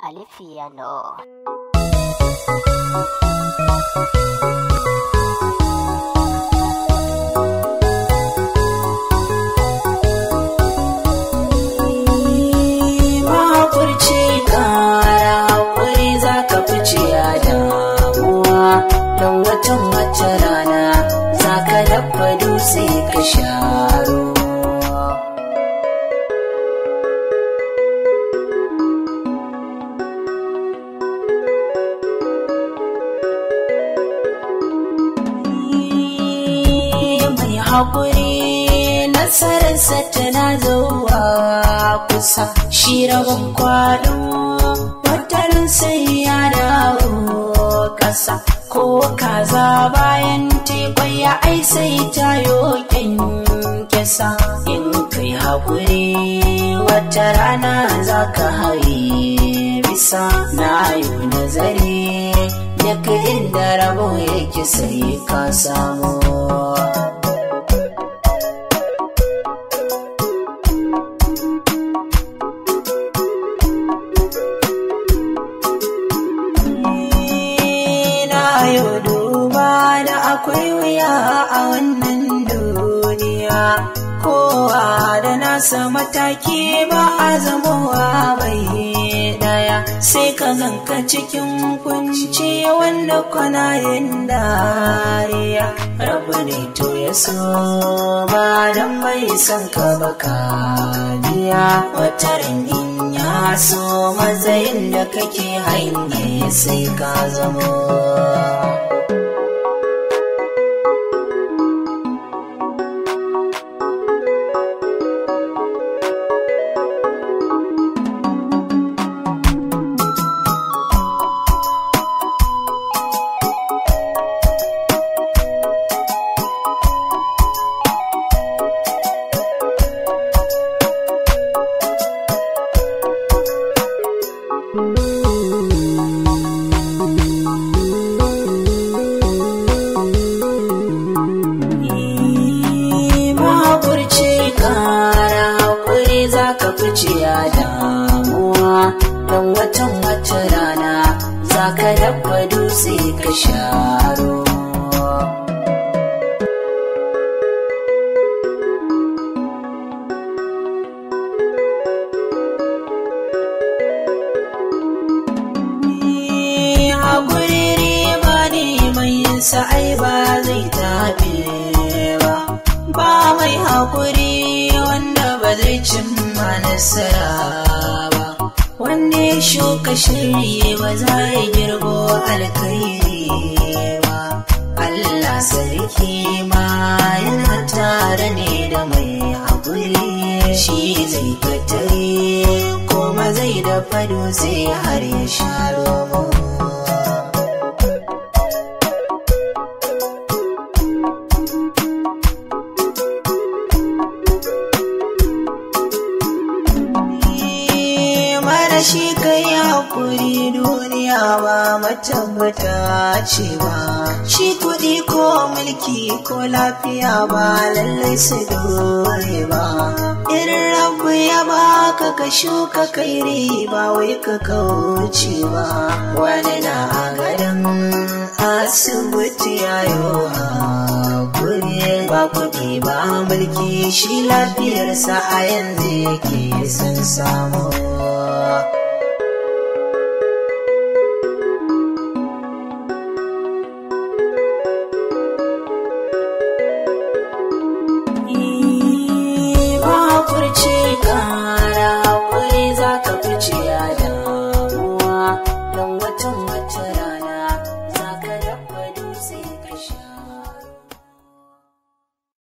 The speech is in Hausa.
Alifiyano. Don watan wata rana za ka dafa dutse ka sharo. Mai haƙuri nasararsa tana zuwa kusa, shi rabon kwado wataran sai ya dawo ƙasa. Ko kaza bayan tekwai ya ai sai tayo kyankyasa. In kai haƙuri wata rana za ka haye bisa. Na yi nazari daga inda rabo yake sai ka samu. Yau duba da akwai wuya a wannan duniya, kowa da nasa mataki ba a zamowa bai daya. Sai ka ganka cikin kunci wanda kwana yin dariya. Rabu ne to ya so ba don bai san ka ba ka biya. Wata in ya so matsayin da kake hange sai ka zamo. Ciya damuwa don watan wata rana za ka dafa dutse ka sharo. Haƙuri riba ne mai yinsa ai ba zai taɓe ba. Ba mai haƙuri wanda ba zai cimma nasara ba. Wanda ya shuka shirye ba za ya girbo alkhairi ba. Allah sarki ma yana tare ne da mai haƙuri. Shi zai katare kuma zai dafa dutse har ya sha romo. Shi kai hakuri duniya ba matabbata ce ba. Shi kuɗi ko mulki ko lafiya ba lallai su dore ba. Irin rabu ya baka ka shuka kairi ba wai ka kauce ba. Wani na a gadon asibiti yayo hakuri. Ba kuɗi ba mulki shi lafiyarsa a yanzu yake son samu.